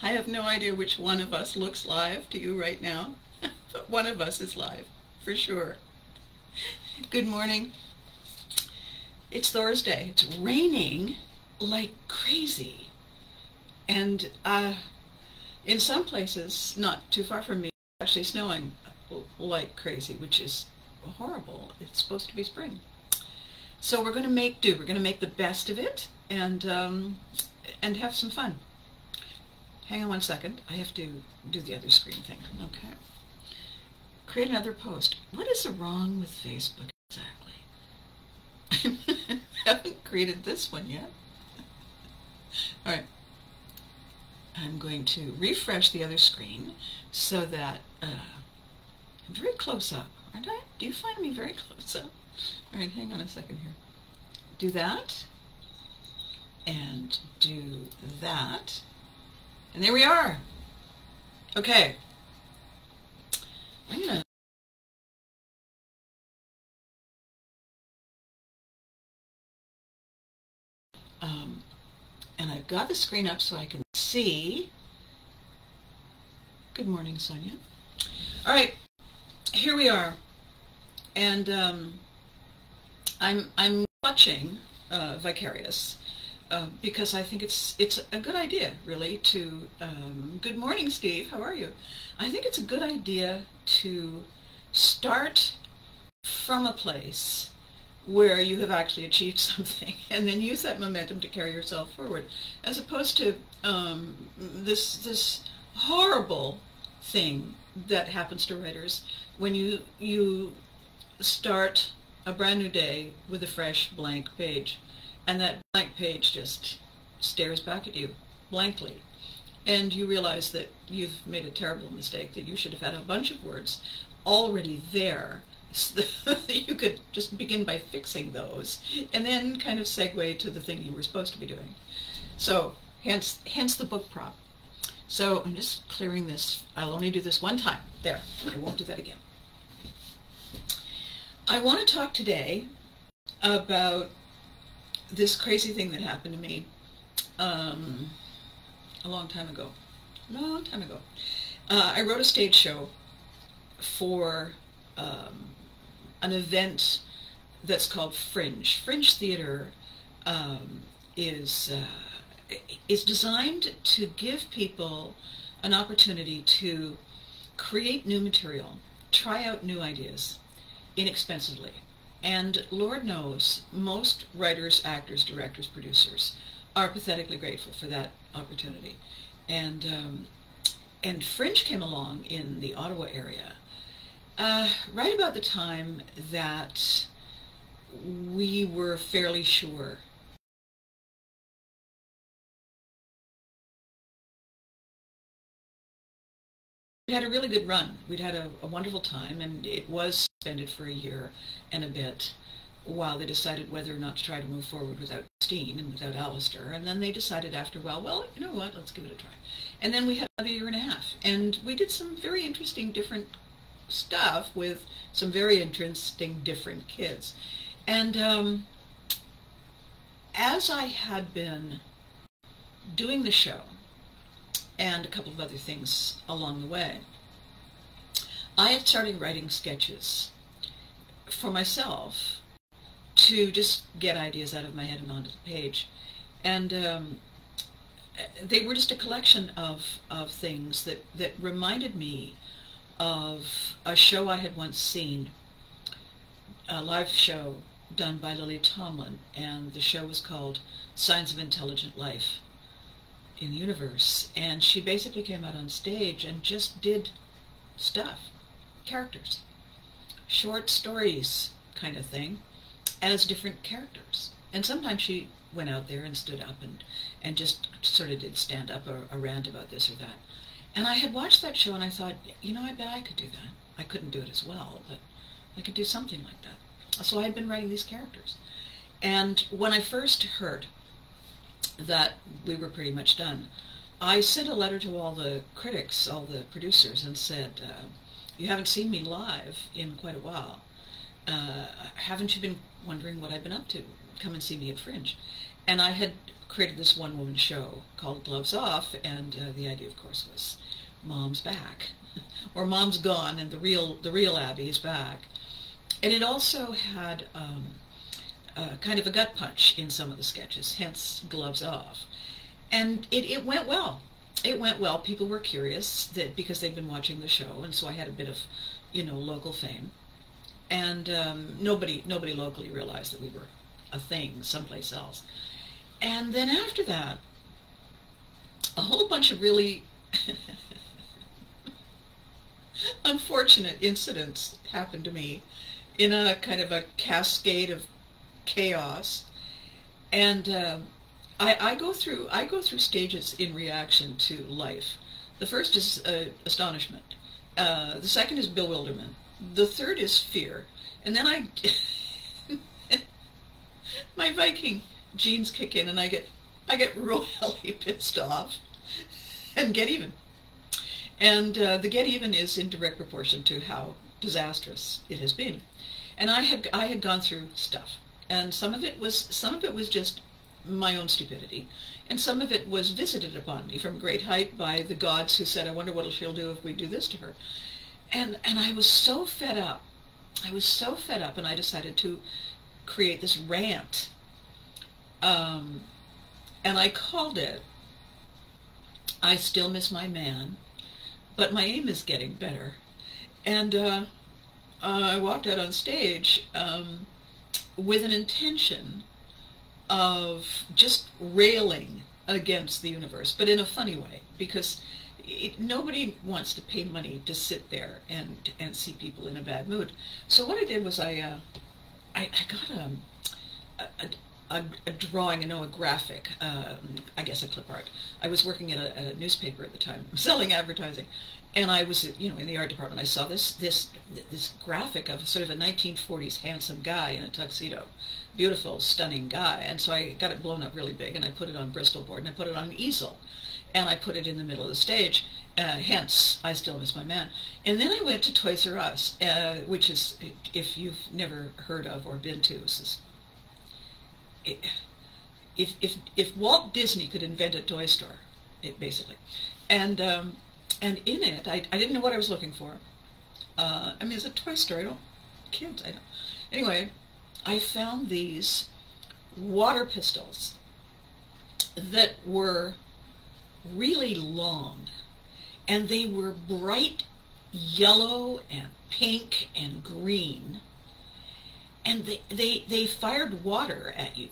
I have no idea which one of us looks live to you right now, but one of us is live, for sure. Good morning. It's Thursday. It's raining like crazy. And in some places, not too far from me, it's actually snowing like crazy, which is horrible. It's supposed to be spring. So we're going to make do. We're going to make the best of it and have some fun. Hang on one second. I have to do the other screen thing. Okay. Create another post. What is wrong with Facebook exactly? I haven't created this one yet. All right. I'm going to refresh the other screen so that I'm very close up, aren't I? Do you find me very close up? All right, hang on a second here. Do that, and do that, and there we are. Okay. I'm gonna and I've got the screen up so I can see. Good morning, Sonia. All right, here we are, and I'm watching Vicarius because I think it's a good idea, really, to good morning, Steve. How are you? I think it's a good idea to start from a place where you have actually achieved something, and then use that momentum to carry yourself forward, as opposed to this horrible thing that happens to writers when you start a brand new day with a fresh blank page, and that blank page just stares back at you blankly, and you realize that you've made a terrible mistake, that you should have had a bunch of words already there so that you could just begin by fixing those and then kind of segue to the thing you were supposed to be doing. So hence the book prop. So I'm just clearing this. I'll only do this one time. There. I won't do that again. I want to talk today about this crazy thing that happened to me a long time ago. I wrote a stage show for an event that's called Fringe. Fringe theater is designed to give people an opportunity to create new material, try out new ideas inexpensively. And Lord knows, most writers, actors, directors, producers are pathetically grateful for that opportunity. And Fringe came along in the Ottawa area right about the time that we were fairly sure we had a really good run. We'd had a wonderful time, and it was suspended for a year and a bit while they decided whether or not to try to move forward without Christine and without Alistair. And then they decided after a while, well, you know what, let's give it a try. And then we had another year and a half, and we did some very interesting different stuff with some very interesting different kids. And as I had been doing the show and a couple of other things along the way, I had started writing sketches for myself to just get ideas out of my head and onto the page. And they were just a collection of things that reminded me of a show I had once seen, a live show done by Lily Tomlin, and the show was called Signs of Intelligent Life in the Universe. And she basically came out on stage and just did stuff, characters, short stories kind of thing, as different characters. And sometimes she went out there and stood up and just sort of did stand up or a rant about this or that. And I had watched that show and I thought, you know, I bet I could do that. I couldn't do it as well, but I could do something like that. So I had been writing these characters. And when I first heard that we were pretty much done, I sent a letter to all the critics, all the producers, and said, you haven't seen me live in quite a while. Haven't you been wondering what I've been up to? Come and see me at Fringe. And I had created this one-woman show called Gloves Off, and the idea, of course, was Mom's back, or Mom's gone, and the real Abby is back. And it also had kind of a gut punch in some of the sketches, hence Gloves Off. And it went well. It went well. People were curious because they'd been watching the show, and so I had a bit of, local fame. And nobody locally realized that we were a thing someplace else. And then after that, a whole bunch of really unfortunate incidents happened to me in a kind of a cascade of chaos. And I go through stages in reaction to life. The first is astonishment. The second is bewilderment. The third is fear. And then my Viking genes kick in, and I get royally pissed off and get even. And the get even is in direct proportion to how disastrous it has been. And I had gone through stuff, and some of it was just my own stupidity, and some of it was visited upon me from great height by the gods who said, I wonder what she'll do if we do this to her. And I was so fed up. And I decided to create this rant. And I called it, I Still Miss My Man, but my aim is getting better. And I walked out on stage with an intention of just railing against the universe, but in a funny way, because nobody wants to pay money to sit there and see people in a bad mood. So what I did was I got a drawing, a graphic, I guess a clip art. I was working at a newspaper at the time, selling advertising, and I was, in the art department. I saw this graphic of sort of a 1940s handsome guy in a tuxedo, beautiful, stunning guy, and so I got it blown up really big, and I put it on Bristol board, and I put it on an easel, and I put it in the middle of the stage, hence, I Still Miss My Man. And then I went to Toys R Us, which is, if you've never heard of or been to, if Walt Disney could invent a toy store, basically. And in it, I didn't know what I was looking for. It's a toy store, kids, I don't. Anyway, I found these water pistols that were really long, and they were bright yellow and pink and green, and they fired water at you,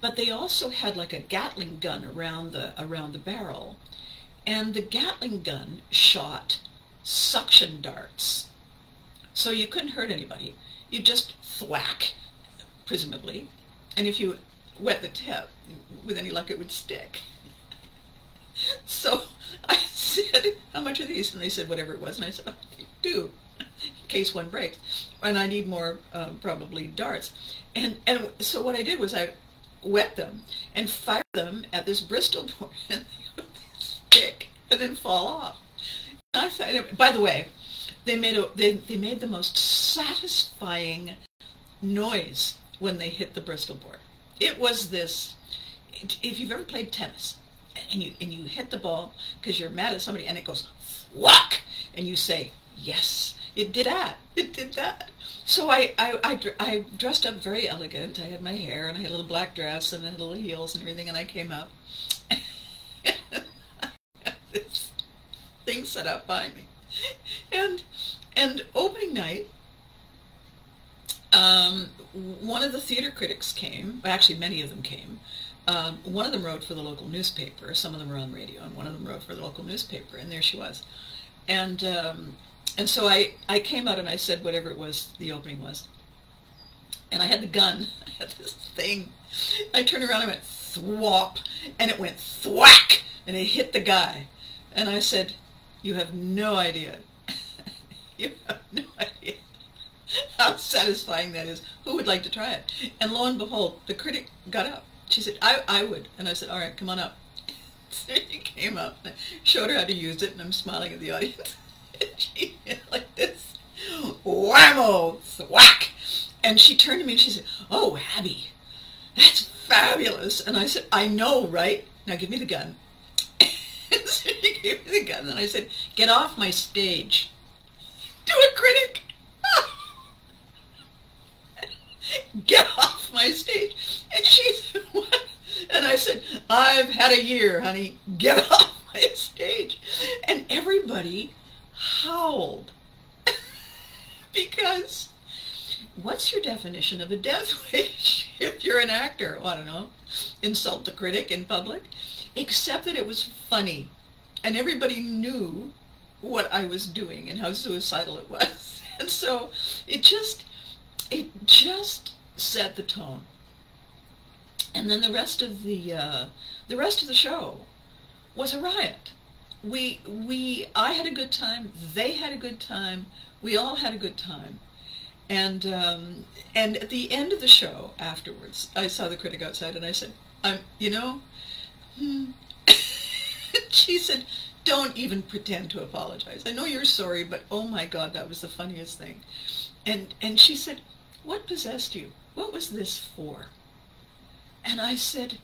but they also had like a Gatling gun around the barrel, and the Gatling gun shot suction darts, so you couldn't hurt anybody. You just thwack, presumably, and if you wet the tip, with any luck it would stick. So I said, how much are these? And they said whatever it was, and I said, oh, do, in case one breaks, and I need more probably darts. And so what I did was I wet them and fired them at this Bristol board, and they would stick and then fall off. And I thought, by the way, they made the most satisfying noise when they hit the Bristol board. It was this, if you've ever played tennis, and you hit the ball because you're mad at somebody, and it goes whack, and you say, yes, it did that. It did that. So I dressed up very elegant. I had my hair, and I had a little black dress, and I had little heels and everything, and I came up. And I had this thing set up behind me. And opening night, one of the theater critics came. Actually, many of them came. One of them wrote for the local newspaper. Some of them were on radio, and one of them wrote for the local newspaper. And there she was. And so I came out and I said whatever it was the opening was. And I had the gun. I had this thing. I turned around and went thwop, and it went thwack, and it hit the guy. And I said, you have no idea. You have no idea how satisfying that is. Who would like to try it? And lo and behold, the critic got up. She said, I would. And I said, all right, come on up. So she came up, and I showed her how to use it, and I'm smiling at the audience. And she did like this, whammo, thwack. And she turned to me and she said, oh, Abby, that's fabulous. And I said, I know, right? Now give me the gun. So she gave me the gun, and I said, get off my stage. To a critic. Get off my stage. And she said, what? And I said, I've had a year, honey. Get off my stage. And everybody howled. Because what's your definition of a death wish? If you're an actor, I don't know, insult the critic in public. Except that it was funny. And everybody knew what I was doing and how suicidal it was. And so it just set the tone. And then the rest of the show was a riot. I had a good time. They had a good time. We all had a good time. And at the end of the show, afterwards, I saw the critic outside, and I said, She said, don't even pretend to apologize. I know you're sorry, but oh my God, that was the funniest thing. And she said, what possessed you? What was this for? And I said,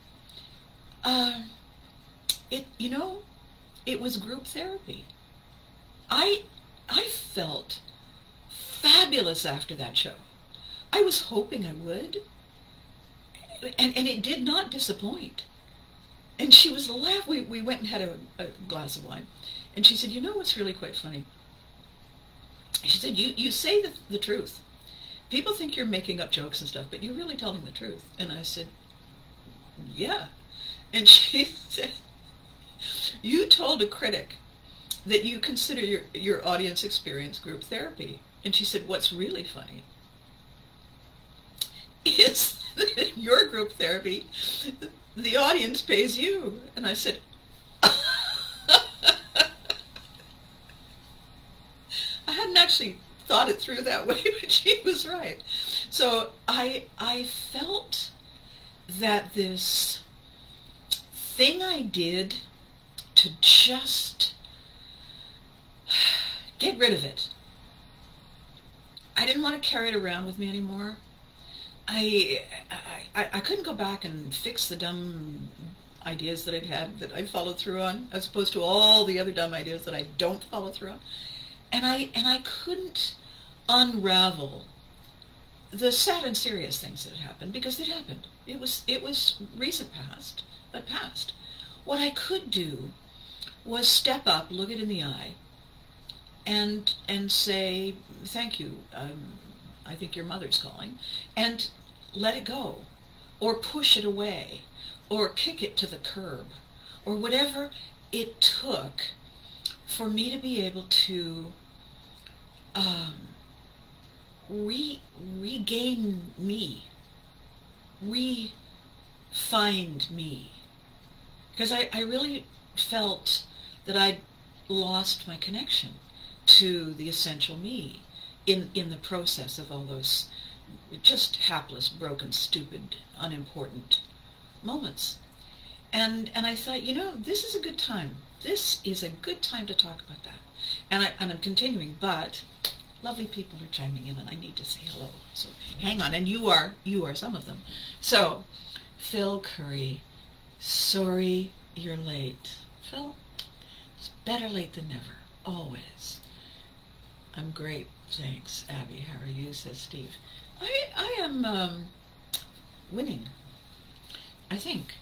it was group therapy. I felt fabulous after that show. I was hoping I would. And it did not disappoint. And she was laughing. We went and had a glass of wine. And she said, you know what's really quite funny? She said, you say the truth. People think you're making up jokes and stuff, but you're really telling the truth. And I said, yeah. And she said, you told a critic that you consider your audience experience group therapy. And she said, what's really funny is that in your group therapy, the audience pays you. And I said, I hadn't actually thought it through that way, but she was right. So I felt that this thing I did to just get rid of it, I didn't want to carry it around with me anymore. I couldn't go back and fix the dumb ideas that I'd had that I followed through on, as opposed to all the other dumb ideas that I don't follow through on. And I couldn't unravel the sad and serious things that had happened, because it happened. It was recent past, but past. What I could do was step up, look it in the eye, and say, thank you, I think your mother's calling, and let it go, or push it away, or kick it to the curb, or whatever it took for me to be able to regain me, find me. Because I really felt that I'd lost my connection to the essential me in the process of all those just hapless, broken, stupid, unimportant moments. And I thought, this is a good time. This is a good time to talk about that. And I'm continuing, but lovely people are chiming in, and I need to say hello. So hang on, and you are some of them. So, Phil Curry, sorry you're late. Phil, it's better late than never, always. I'm great, thanks, Abby. How are you? Says Steve. I am winning. I think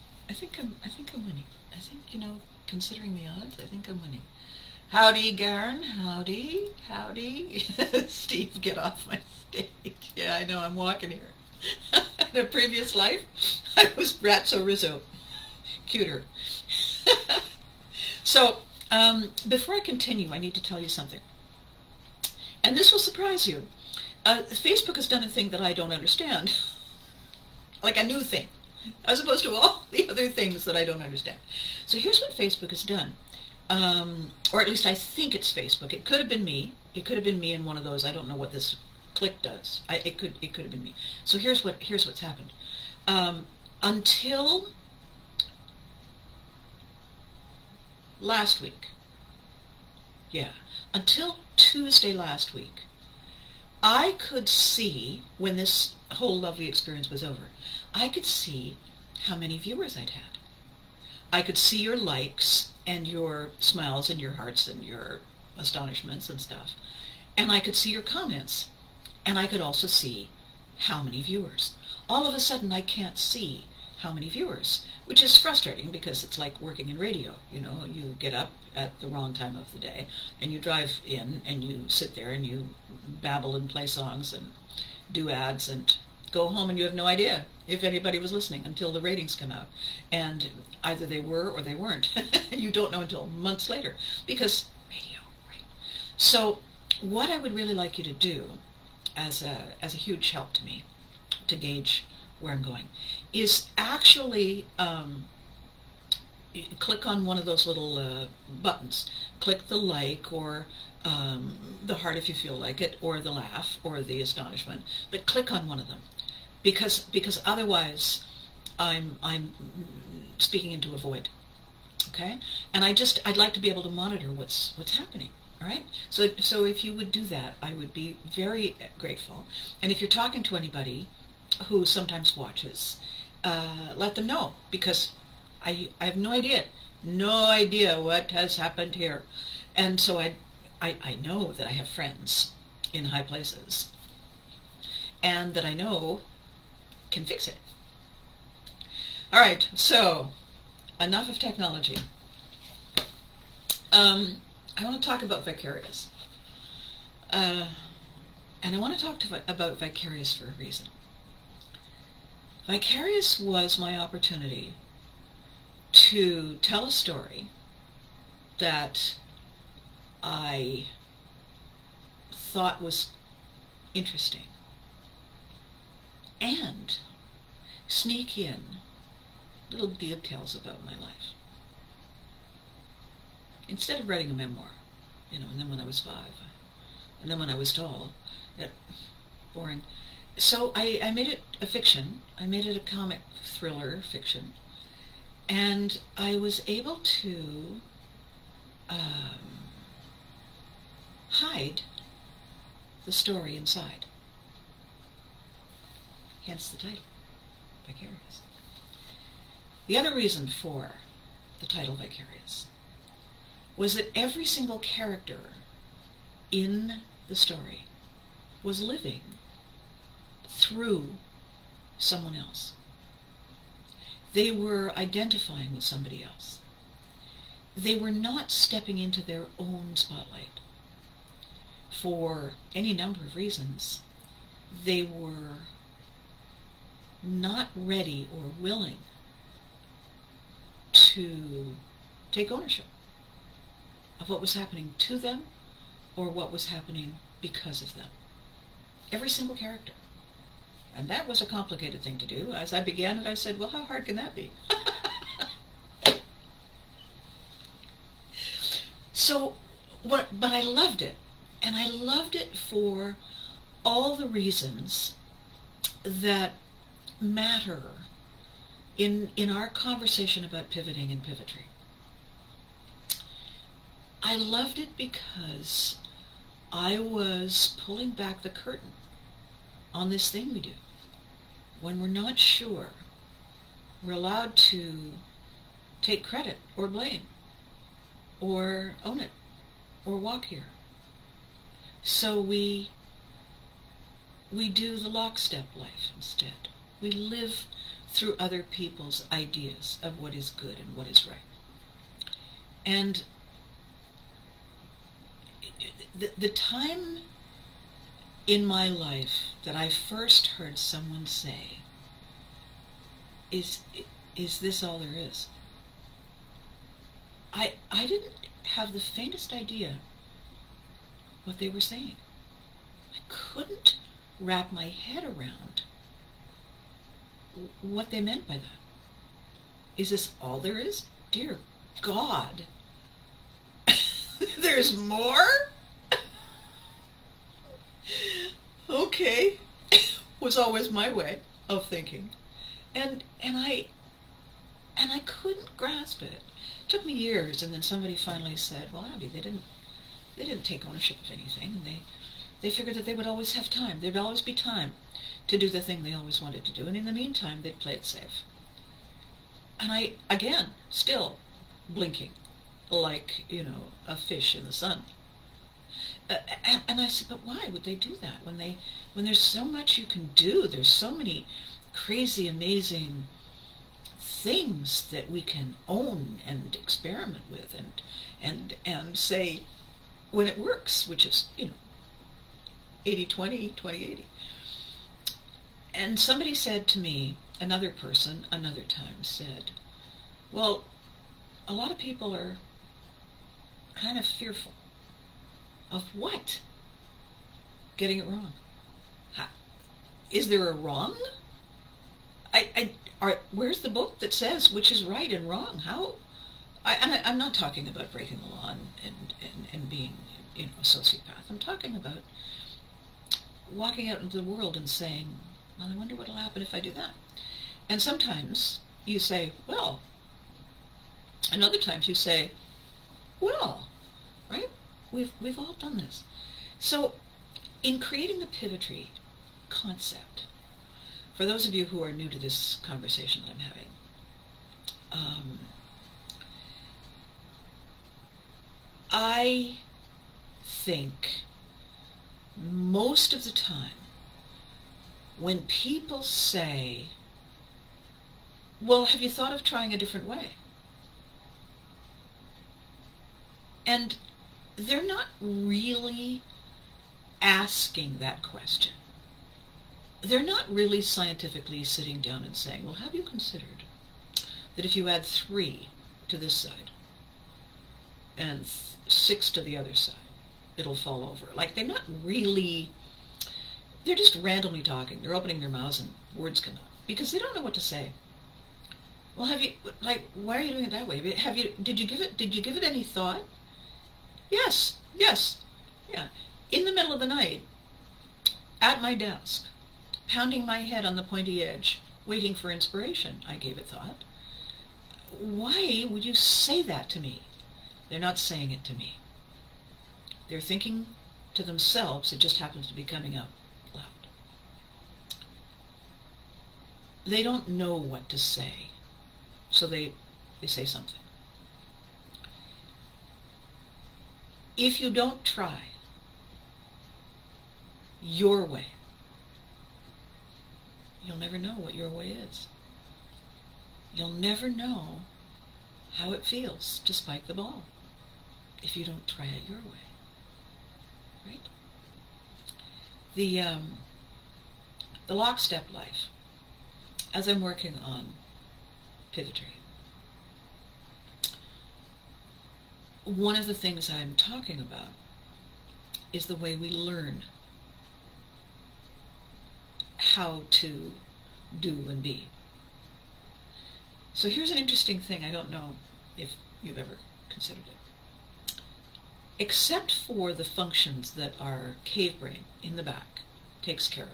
I'm winning. I think, considering the odds, I think I'm winning. Howdy, Garen. Howdy. Steve, get off my stage. Yeah, I know, I'm walking here. In a previous life, I was Ratso Rizzo. Cuter. So, before I continue, I need to tell you something. And this will surprise you. Facebook has done a thing that I don't understand. Like a new thing. As opposed to all the other things that I don't understand. So here's what Facebook has done. Or at least I think it's Facebook. It could have been me. It could have been me in one of those. I don't know what this click does. It could have been me. So here's what's happened. Until last week. Yeah. Until Tuesday last week, I could see, when this whole lovely experience was over, I could see how many viewers I'd had. I could see your likes and your smiles and your hearts and your astonishments and stuff. And I could see your comments. And I could also see how many viewers. All of a sudden, I can't see how many viewers, which is frustrating because it's like working in radio. You know, you get up at the wrong time of the day and you drive in and you sit there and you babble and play songs and do ads and go home and you have no idea if anybody was listening until the ratings come out. And either they were or they weren't. You don't know until months later because radio, right? So what I would really like you to do as a huge help to me to gauge where I'm going is actually click on one of those little buttons. Click the like or the heart if you feel like it, or the laugh or the astonishment, but click on one of them because otherwise I'm speaking into a void. Okay? And I'd like to be able to monitor what's happening. All right? So if you would do that, I would be very grateful. And if you're talking to anybody who sometimes watches, let them know, because I have no idea what has happened here. And so I know that I have friends in high places and that I know can fix it. All right, so enough of technology. I want to talk about Vicarius. And I want to talk about Vicarius for a reason. Vicarius was my opportunity to tell a story that I thought was interesting and sneak in little details about my life. Instead of writing a memoir, you know, and then when I was 5, and then when I was tall, boring. So I made it a fiction. I made it a comic thriller fiction. And I was able to hide the story inside. Hence the title, Vicarius. The other reason for the title Vicarius was that every single character in the story was living through someone else. They were identifying with somebody else. They were not stepping into their own spotlight. For any number of reasons, they were not ready or willing to take ownership of what was happening to them or what was happening because of them. Every single character. And that was a complicated thing to do. As I began it, I said, well, how hard can that be? But I loved it. And I loved it for all the reasons that matter in our conversation about pivoting and pivotry. I loved it because I was pulling back the curtain on this thing we do. When we're not sure, we're allowed to take credit or blame or own it or walk here. So we do the lockstep life instead. We live through other people's ideas of what is good and what is right. And the time in my life that I first heard someone say, is this all there is? I didn't have the faintest idea what they were saying. I couldn't wrap my head around what they meant by that. Is this all there is? Dear God, there's more? Okay, was always my way of thinking, and I couldn't grasp it. It took me years, and then somebody finally said, "Well, Abby, they didn't take ownership of anything. They figured that they would always have time. There'd always be time to do the thing they always wanted to do, and in the meantime, they'd play it safe." And I, again, still blinking like, a fish in the sun. And I said, but why would they do that when there's so much you can do? There's so many crazy, amazing things that we can own and experiment with and say when it works, which is, 80-20, 20-80. And somebody said to me, another person, another time said, well, a lot of people are kind of fearful. Of what? Getting it wrong. Is there a wrong? Where's the book that says which is right and wrong? How? I'm not talking about breaking the law and being, a sociopath. I'm talking about walking out into the world and saying, well, I wonder what will happen if I do that. And sometimes you say, well, and other times you say, well, right? We've all done this. So in creating the pivotry concept, for those of you who are new to this conversation that I'm having, I think most of the time when people say, well, have you thought of trying a different way? And they're not really asking that question. They're not really scientifically sitting down and saying, well, have you considered that if you add 3 to this side and 6 to the other side, it'll fall over? Like, they're not really, they're just randomly talking. They're opening their mouths and words come out because they don't know what to say. Well, have you, like, why are you doing it that way? Did you give it any thought? Yes, yeah. In the middle of the night, at my desk, pounding my head on the pointy edge, waiting for inspiration, I gave it thought. Why would you say that to me? They're not saying it to me. They're thinking to themselves. It just happens to be coming out loud. They don't know what to say, so they say something. If you don't try your way, you'll never know what your way is. You'll never know how it feels to spike the ball if you don't try it your way, right? The Lockstep Life, as I'm working on pivotry, one of the things I'm talking about is the way we learn how to do and be. So here's an interesting thing. I don't know if you've ever considered it. Except for the functions that our cave brain in the back takes care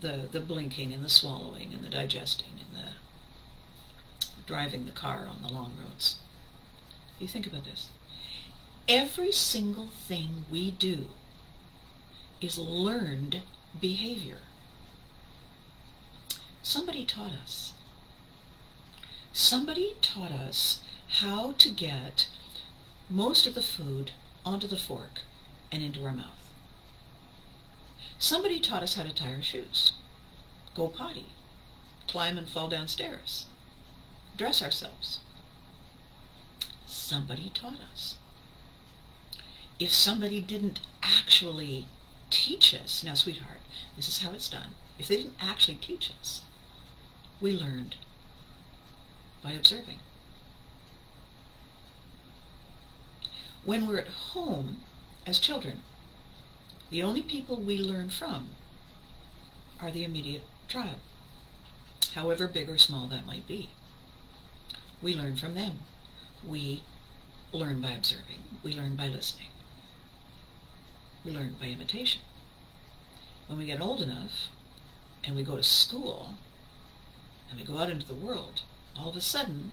of, the blinking and the swallowing and the digesting and the driving the car on the long roads. You think about this. Every single thing we do is learned behavior. Somebody taught us. Somebody taught us how to get most of the food onto the fork and into our mouth. Somebody taught us how to tie our shoes, go potty, climb and fall downstairs, dress ourselves. Somebody taught us. If somebody didn't actually teach us, now sweetheart, this is how it's done. If they didn't actually teach us, we learned by observing. When we're at home as children, the only people we learn from are the immediate tribe, however big or small that might be. We learn from them. We learn by observing. We learn by listening. We learn by imitation. When we get old enough and we go to school and we go out into the world, all of a sudden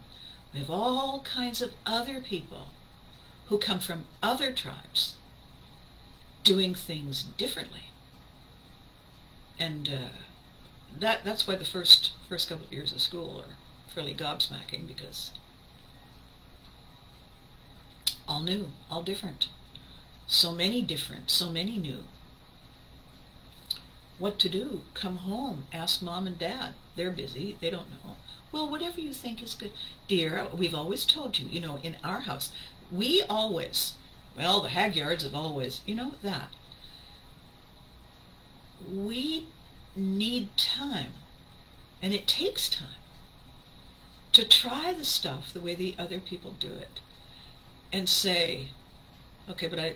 we have all kinds of other people who come from other tribes doing things differently. And that's why the first couple of years of school are fairly gobsmacking because all new, all different. So many different, so many new. What to do? Come home, ask mom and dad. They're busy, they don't know. Well, whatever you think is good. Dear, we've always told you, you know, in our house, we always, well, the Hagyards have always, you know, that. We need time, and it takes time, to try the stuff the way the other people do it, and say, okay, but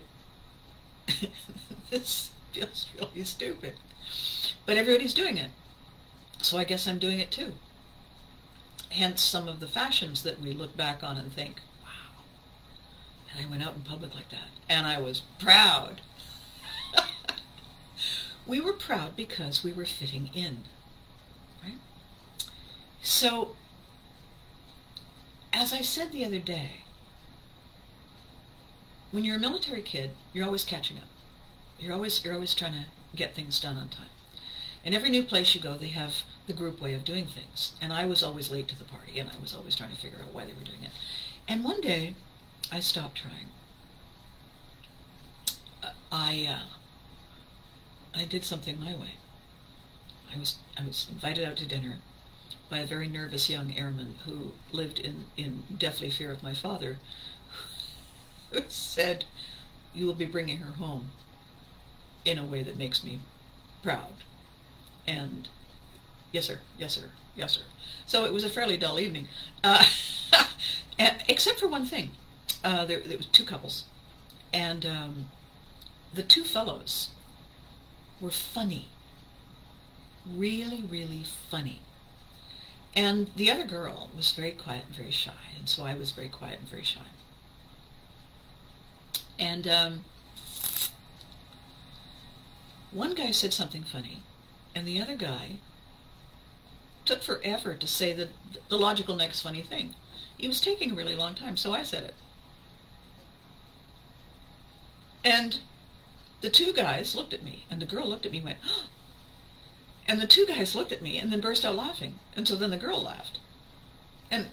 this feels really stupid. But everybody's doing it, so I guess I'm doing it too. Hence some of the fashions that we look back on and think, wow. And I went out in public like that, and I was proud. We were proud because we were fitting in, right? So, as I said the other day, when you're a military kid, you're always catching up. You're always trying to get things done on time. And every new place you go, they have the group way of doing things. And I was always late to the party, and I was always trying to figure out why they were doing it. And one day, I stopped trying. I did something my way. I was invited out to dinner by a very nervous young airman who lived in deathly fear of my father, who said, "You will be bringing her home in a way that makes me proud." And yes, sir, yes, sir, yes, sir. So it was a fairly dull evening, except for one thing. There was two couples, and the two fellows were funny, really, really funny. And the other girl was very quiet and very shy, and so I was very quiet and very shy. And one guy said something funny, and the other guy took forever to say the logical next funny thing. He was taking a really long time, so I said it. And the two guys looked at me, and the girl looked at me and went, "Oh." And the two guys looked at me and then burst out laughing. And so then the girl laughed. And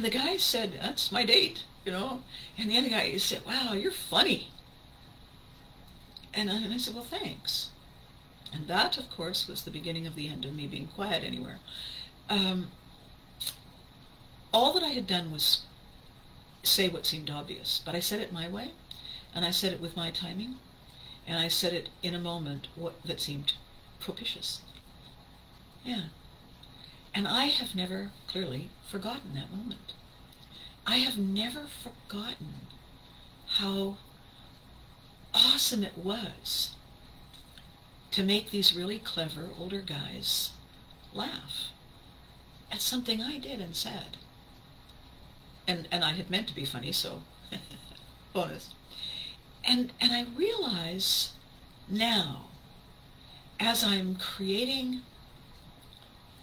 the guy said, "That's my date," you know. And the other guy said, "Wow, you're funny." And I said, "Well, thanks." And that, of course, was the beginning of the end of me being quiet anywhere. All that I had done was say what seemed obvious, but I said it my way, and I said it with my timing, and I said it in a moment that seemed propitious. Yeah. And I have never, clearly, forgotten that moment. I have never forgotten how awesome it was to make these really clever older guys laugh at something I did and said. And I had meant to be funny, so bonus. And I realize now, as I'm creating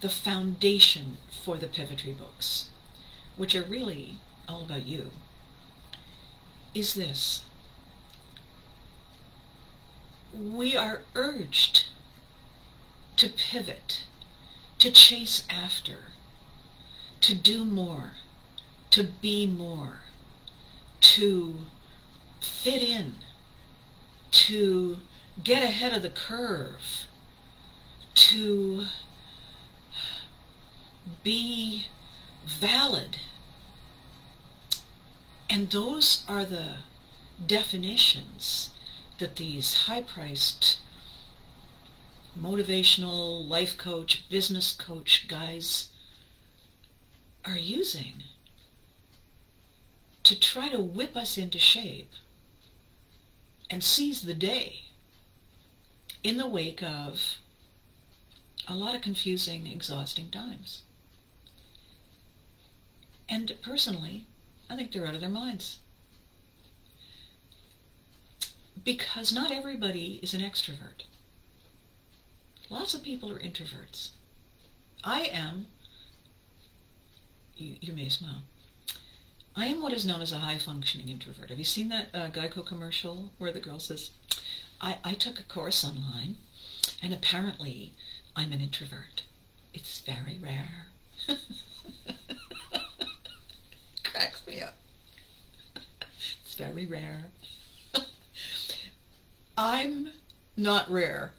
the foundation for the Pivotry books, which are really all about you, is this. We are urged to pivot, to chase after, to do more, to be more, to fit in, to get ahead of the curve, to be valid. And those are the definitions that these high-priced motivational life coach, business coach guys are using to try to whip us into shape and seize the day in the wake of a lot of confusing, exhausting times. And personally, I think they're out of their minds. Because not everybody is an extrovert. Lots of people are introverts. I am, you may smile, I am what is known as a high-functioning introvert. Have you seen that Geico commercial where the girl says, I took a course online, and apparently I'm an introvert. It's very rare. Cracks me up. It's very rare. I'm not rare.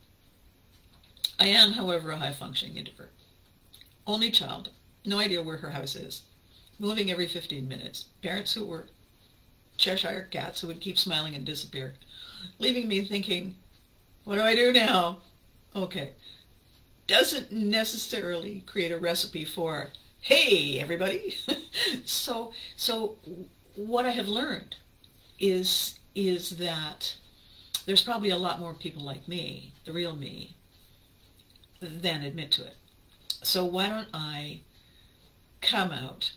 I am, however, a high-functioning introvert. Only child. No idea where her house is. Moving every 15 minutes. Parents who were Cheshire cats who would keep smiling and disappear. Leaving me thinking, what do I do now? Okay. Doesn't necessarily create a recipe for, hey, everybody. So what I have learned is that there's probably a lot more people like me, the real me, than admit to it. So why don't I come out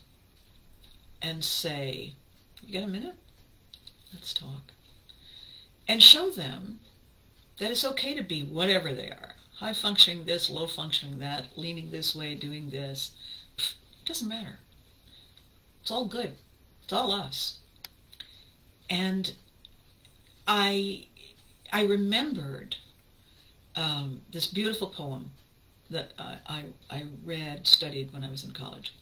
and say, you got a minute? Let's talk. And show them that it's okay to be whatever they are. High functioning this, low functioning that, leaning this way, doing this. It doesn't matter. It's all good. It's all us. And I remembered this beautiful poem that I read, studied when I was in college.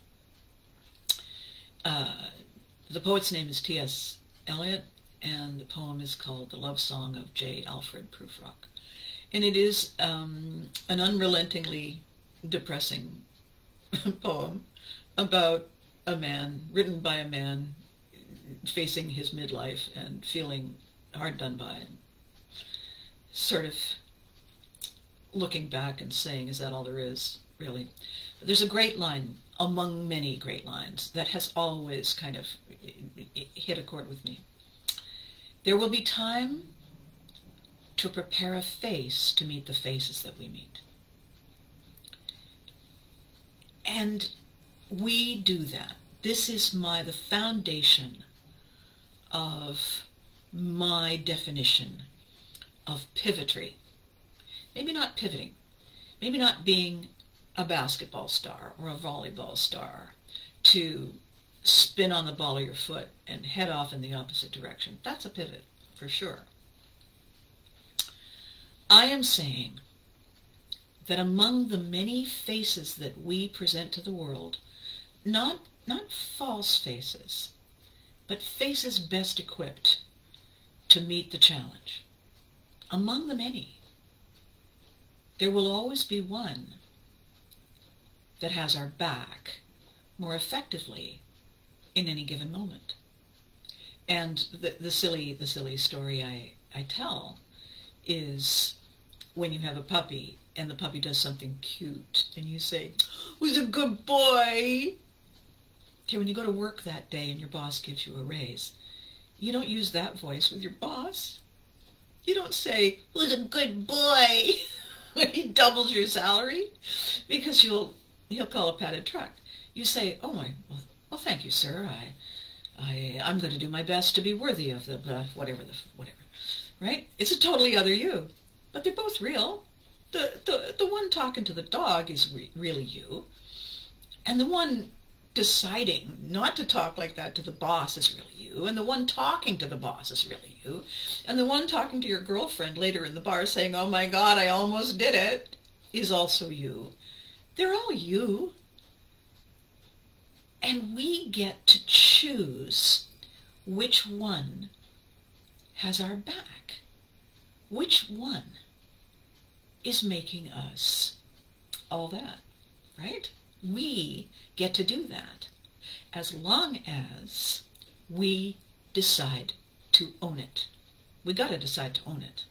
The poet's name is T.S. Eliot, and the poem is called The Love Song of J. Alfred Prufrock. And it is an unrelentingly depressing poem about a man, written by a man facing his midlife and feeling hard done by, and sort of looking back and saying, is that all there is, really? There's a great line, among many great lines, that has always kind of hit a chord with me. There will be time to prepare a face to meet the faces that we meet. And we do that. This is the foundation of my definition of pivotry. Maybe not pivoting, maybe not being a basketball star or a volleyball star to spin on the ball of your foot and head off in the opposite direction. That's a pivot, for sure. I am saying that among the many faces that we present to the world, not false faces, but faces best equipped to meet the challenge, among the many, there will always be one that has our back more effectively in any given moment. And the silly story I tell is when you have a puppy and the puppy does something cute and you say, "Who's a good boy?" Okay, when you go to work that day and your boss gives you a raise, you don't use that voice with your boss. You don't say, "Who's a good boy?" when he doubles your salary, because he'll call a padded truck. You say, "Oh my, well, thank you, sir. I'm going to do my best to be worthy of the whatever, right? It's a totally other you, but they're both real. The one talking to the dog is really you, and the one deciding not to talk like that to the boss is really you, and the one talking to the boss is really you, and the one talking to your girlfriend later in the bar saying, "Oh my God, I almost did it," is also you. They're all you. And we get to choose which one has our back, which one is making us all that, right? We get to do that as long as we decide to own it. We got to decide to own it.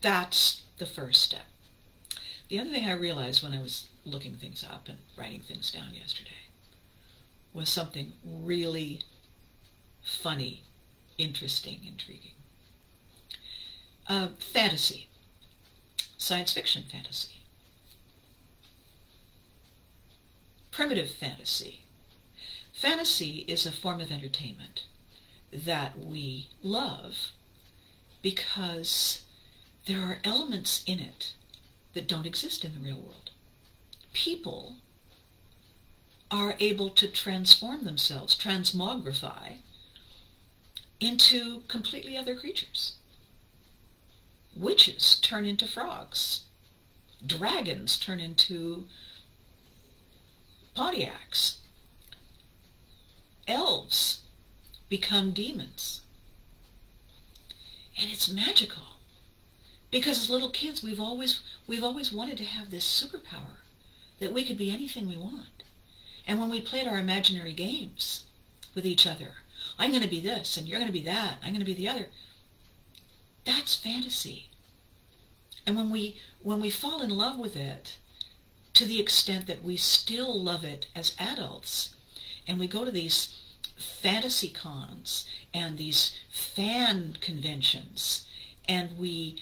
That's the first step. The other thing I realized when I was looking things up and writing things down yesterday was something really funny, interesting, intriguing. Fantasy, science fiction fantasy, primitive fantasy. Fantasy is a form of entertainment that we love because there are elements in it that don't exist in the real world. People are able to transform themselves, transmogrify, into completely other creatures. Witches turn into frogs. Dragons turn into Pontiacs. Elves become demons. And it's magical. Because as little kids, we've always wanted to have this superpower that we could be anything we want. And when we played our imaginary games with each other, I'm going to be this, and you're going to be that, I'm going to be the other, that's fantasy. And when we fall in love with it, to the extent that we still love it as adults, and we go to these fantasy cons and these fan conventions, and we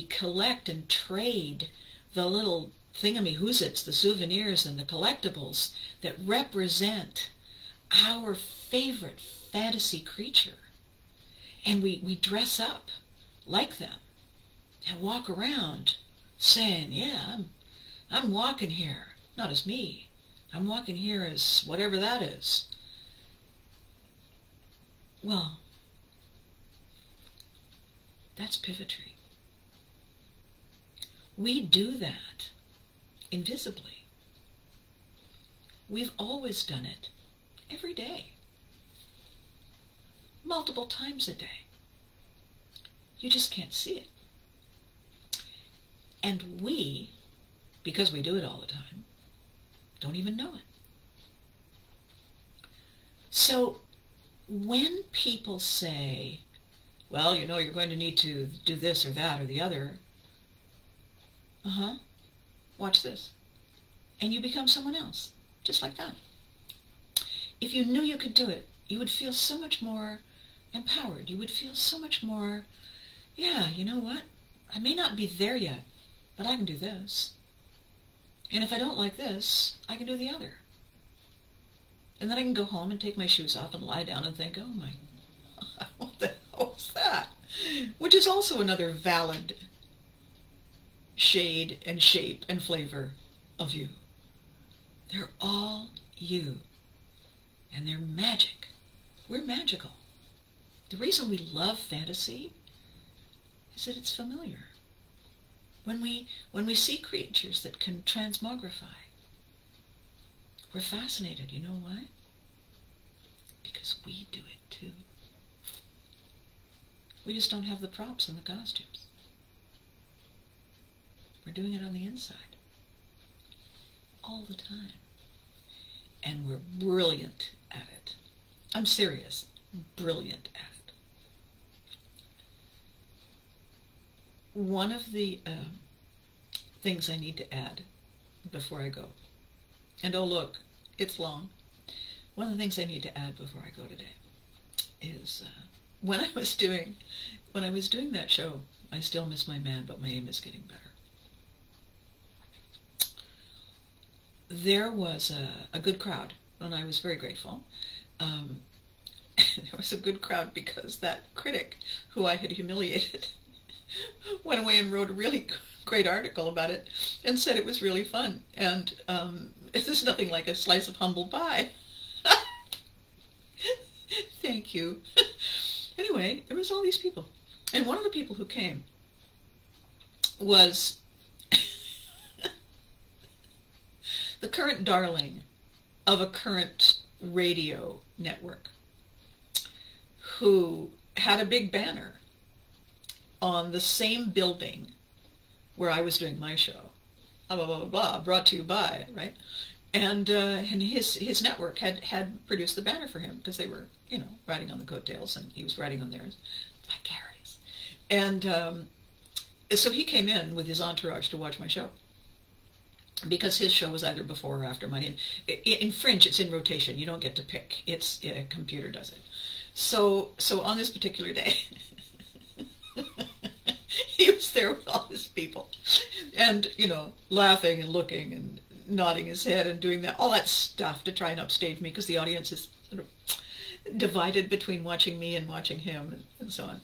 collect and trade the little thingamyhoozits, the souvenirs and the collectibles that represent our favorite fantasy creature. And we dress up like them and walk around saying, yeah, I'm walking here, not as me. I'm walking here as whatever that is. Well, that's pivotry. We do that invisibly. We've always done it every day, multiple times a day. You just can't see it. And we, because we do it all the time, don't even know it. So when people say, well, you know, you're going to need to do this or that or the other, watch this. And you become someone else, just like that. If you knew you could do it, you would feel so much more empowered. You would feel so much more, yeah, you know what? I may not be there yet, but I can do this. And if I don't like this, I can do the other. And then I can go home and take my shoes off and lie down and think, oh my God, what the hell was that? Which is also another valid shade and shape and flavor of you. They're all you. And they're magic. We're magical. The reason we love fantasy is that it's familiar. When we see creatures that can transmogrify, we're fascinated. You know why? Because we do it too. We just don't have the props and the costumes. We're doing it on the inside. All the time. And we're brilliant at it. I'm serious. Brilliant at it. One of the things I need to add before I go, and oh look, it's long. One of the things I need to add before I go today is when I was doing that show, I Still Miss My Man, but my aim is getting better. There was a good crowd, and I was very grateful. There was a good crowd because that critic who I had humiliated went away and wrote a really great article about it and said it was really fun. And this is nothing like a slice of humble pie. Thank you. Anyway, there was all these people. And one of the people who came was the current darling of a current radio network who had a big banner on the same building where I was doing my show, blah, blah, blah, blah, brought to you by, right? And his network had produced the banner for him because they were, you know, riding on the coattails, and he was riding on theirs. Vicarius. And so he came in with his entourage to watch my show because his show was either before or after mine. In Fringe, it's in rotation. You don't get to pick. It's a computer does it. So on this particular day, he was there with all his people, and you know, laughing and looking and nodding his head and doing all that stuff to try and upstage me because the audience is sort of divided between watching me and watching him and so on.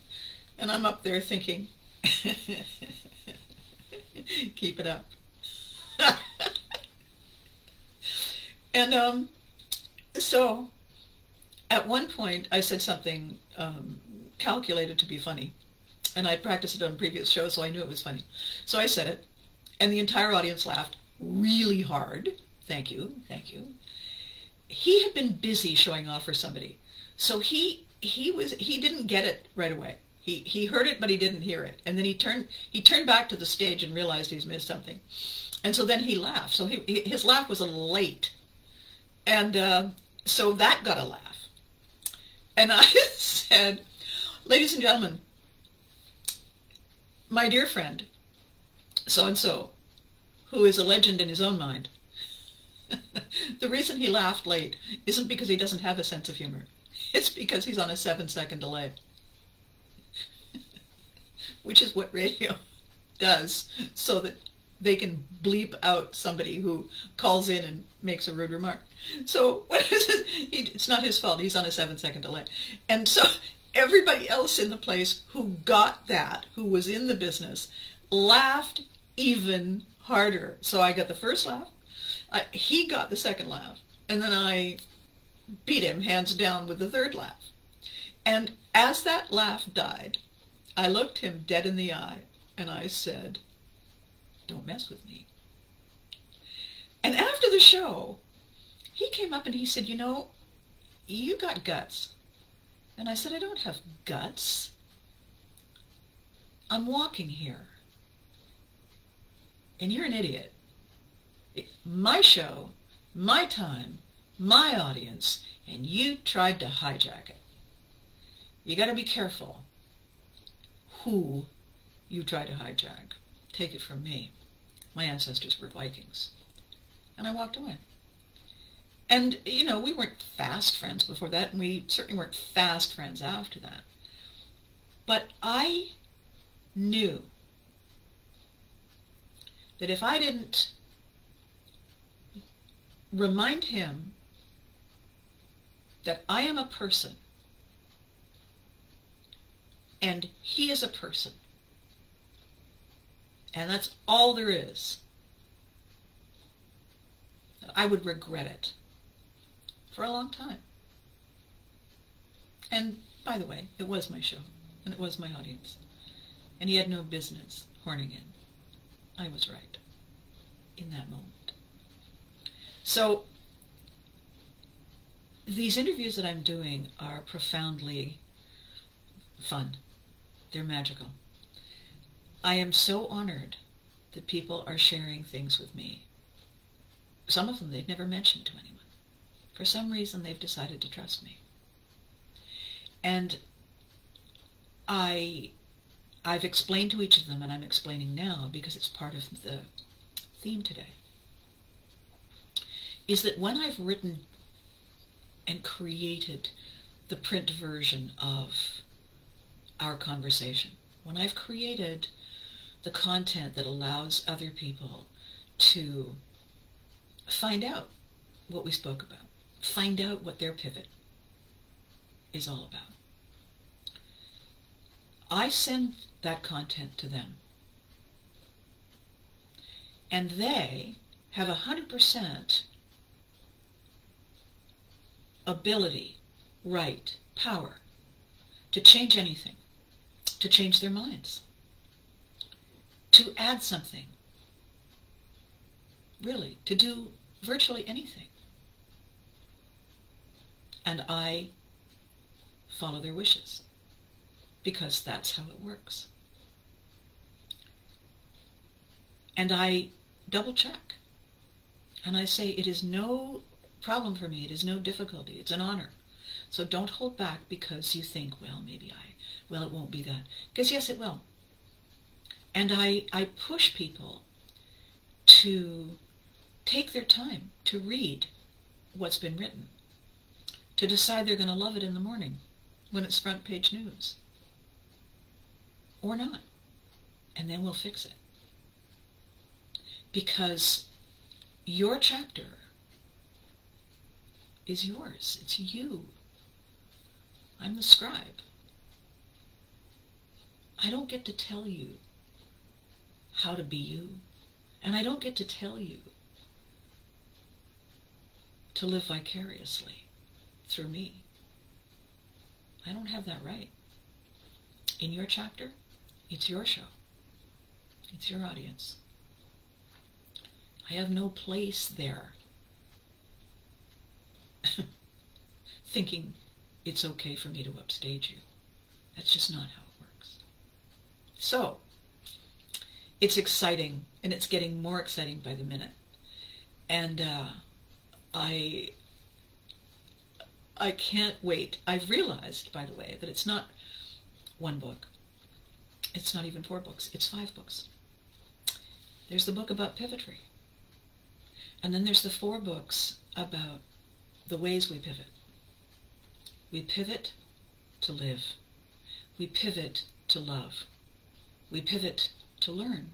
And I'm up there thinking, keep it up. And so at one point I said something calculated to be funny, and I practiced it on previous shows, so I knew it was funny. So I said it, and the entire audience laughed really hard. Thank you, thank you. He had been busy showing off for somebody, so he didn't get it right away. He heard it, but he didn't hear it, and then he turned back to the stage and realized he's missed something, and so then he laughed. So his laugh was a little late, and so that got a laugh. And I said, "Ladies and gentlemen, my dear friend, so-and-so, who is a legend in his own mind, the reason he laughed late isn't because he doesn't have a sense of humor. It's because he's on a 7-second delay." Which is what radio does, so that they can bleep out somebody who calls in and makes a rude remark. So what is it? It's not his fault. He's on a 7-second delay. And so everybody else in the place who got that, who was in the business, laughed even harder. So I got the first laugh. He got the second laugh. And then I beat him hands down with the third laugh. And as that laugh died, I looked him dead in the eye and I said, "Don't mess with me." And after the show, he came up and he said, "You know, you got guts." And I said, "I don't have guts. I'm walking here. And you're an idiot. My show, my time, my audience, and you tried to hijack it. You got to be careful who you try to hijack. Take it from me. My ancestors were Vikings." And I walked away. And, you know, we weren't fast friends before that, and we certainly weren't fast friends after that. But I knew that if I didn't remind him that I am a person, and he is a person, and that's all there is, I would regret it for a long time. And by the way, it was my show, and it was my audience, and he had no business horning in. I was right in that moment. So these interviews that I'm doing are profoundly fun. They're magical. I am so honored that people are sharing things with me. Some of them they've never mentioned to anyone. For some reason, they've decided to trust me. And I've explained to each of them, and I'm explaining now because it's part of the theme today, is that when I've written and created the print version of our conversation, when I've created the content that allows other people to find out what we spoke about, find out what their pivot is all about, I send that content to them. And they have 100% ability, right, power to change anything, to change their minds, to add something, really, to do virtually anything. And I follow their wishes, because that's how it works. And I double check, and I say, it is no problem for me, it is no difficulty, it's an honor. So don't hold back because you think, well, it won't be that. Because yes, it will. And I push people to take their time to read what's been written, to decide they're going to love it in the morning when it's front page news, or not, and then we'll fix it. Because your chapter is yours. It's you. I'm the scribe. I don't get to tell you how to be you, and I don't get to tell you to live vicariously through me. I don't have that right. In your chapter, it's your show. It's your audience. I have no place there. Thinking it's okay for me to upstage you. That's just not how it works. So, it's exciting, and it's getting more exciting by the minute. And I can't wait. I've realized, by the way, that it's not one book. It's not even 4 books. It's 5 books. There's the book about pivotry. And then there's the 4 books about the ways we pivot. We pivot to live. We pivot to love. We pivot to learn.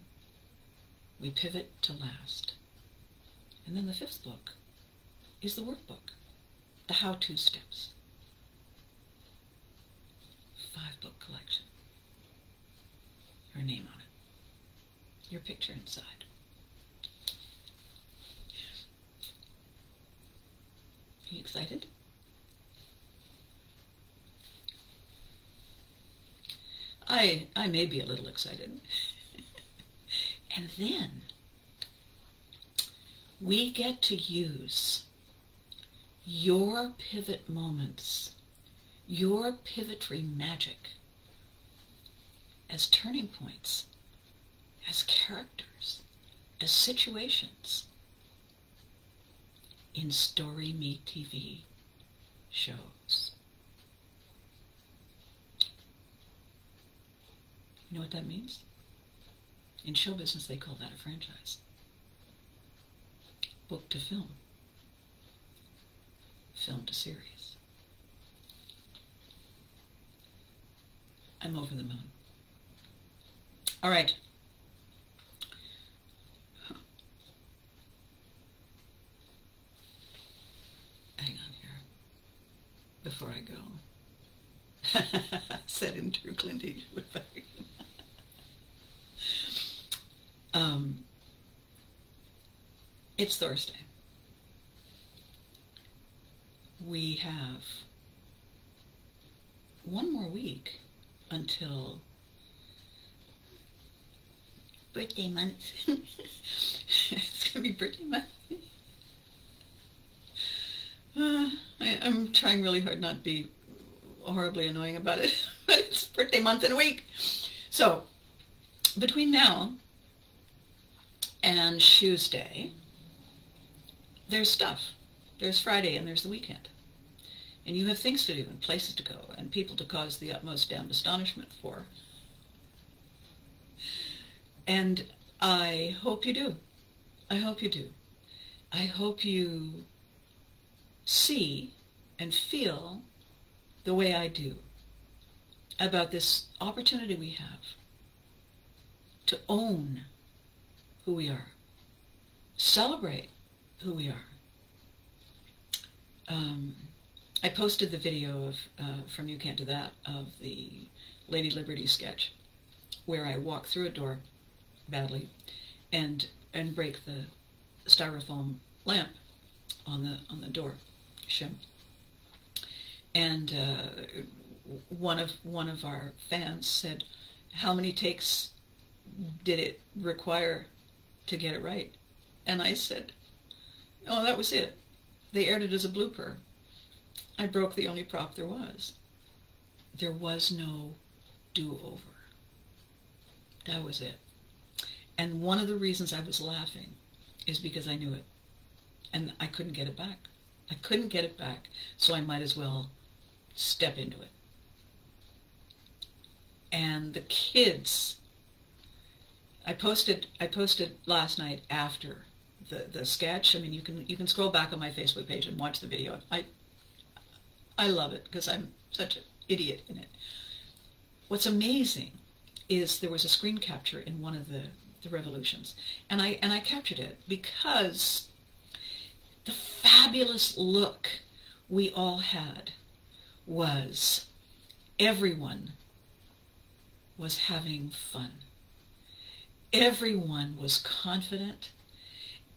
We pivot to last. And then the 5th book is the workbook, the how-to steps. 5-book collection. Your name on it. Your picture inside. Are you excited? I may be a little excited. And then we get to use your pivot moments, your pivotry magic as turning points, as characters, as situations in Story Me TV shows. You know what that means? In show business, they call that a franchise. Book to film. Film to series. I'm over the moon. All right. Hang on here. Before I go. Said in true Clint Eastwood fashion. It's Thursday. We have one more week until birthday month. It's going to be birthday month. I'm trying really hard not to be horribly annoying about it, but it's birthday month in a week. So, between now and Tuesday, there's stuff. There's Friday and there's the weekend. And you have things to do and places to go and people to cause the utmost damned astonishment for. And I hope you do. I hope you do. I hope you see and feel the way I do about this opportunity we have to own who we are, celebrate who we are. I posted the video of, from You Can't Do That, of the Lady Liberty sketch, where I walk through a door badly and break the styrofoam lamp on the door shim. And one of our fans said, "How many takes did it require to get it right?" And I said, "Oh, that was it. They aired it as a blooper. I broke the only prop there was. There was no do-over. That was it." And one of the reasons I was laughing is because I knew it. And I couldn't get it back. I couldn't get it back, so I might as well step into it. And the kids, I posted last night after the sketch. I mean, you can scroll back on my Facebook page and watch the video. I love it because I'm such an idiot in it. What's amazing is there was a screen capture in one of the revolutions, and I captured it because the fabulous look we all had was everyone was having fun. Everyone was confident.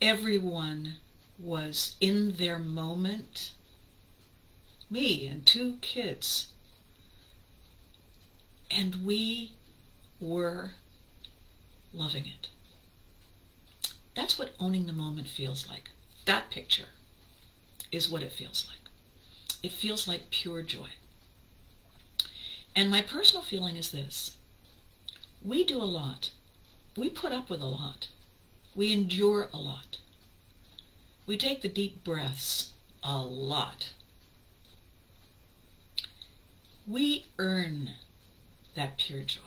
Everyone was in their moment. Me and 2 kids. And we were loving it. That's what owning the moment feels like. That picture is what it feels like. It feels like pure joy. And my personal feeling is this. We do a lot. We put up with a lot. We endure a lot. We take the deep breaths a lot. We earn that pure joy.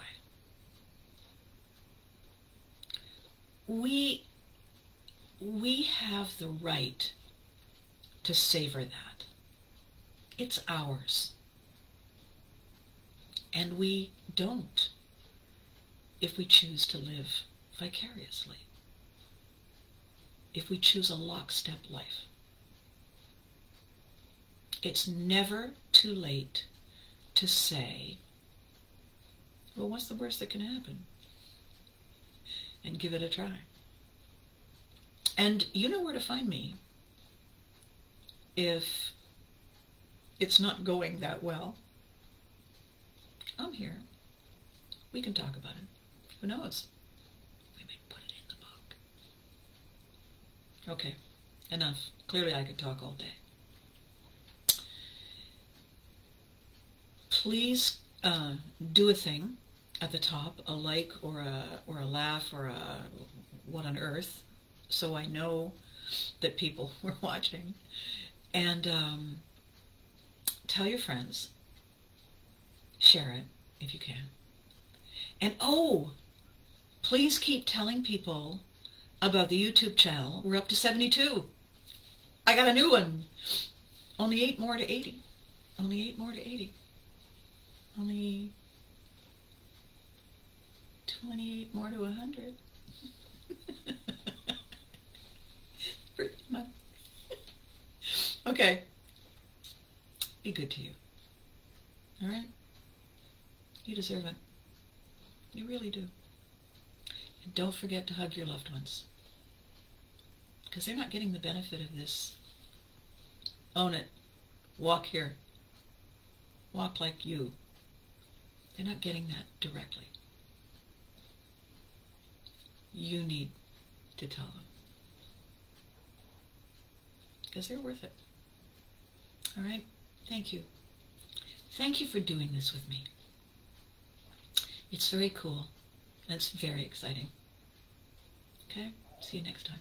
We have the right to savor that. It's ours. And we don't if we choose to live vicariously. If we choose a lockstep life. It's never too late to say, well, what's the worst that can happen? And give it a try. And you know where to find me if it's not going that well. I'm here. We can talk about it. Who knows? We may put it in the book. Okay, enough. Clearly I could talk all day. Please do a thing at the top, a like or a laugh or a what on earth, so I know that people were watching. And tell your friends. Share it if you can. And oh, please keep telling people about the YouTube channel. We're up to 72. I got a new one. Only 8 more to 80. Only 8 more to 80. Only 28 more to 100. Pretty much. Okay. Be good to you. All right? You deserve it. You really do. And don't forget to hug your loved ones. Because they're not getting the benefit of this. Own it. Walk here. Walk like you. They're not getting that directly. You need to tell them. Because they're worth it. All right? Thank you. Thank you for doing this with me. It's very cool. And it's very exciting. Okay? See you next time.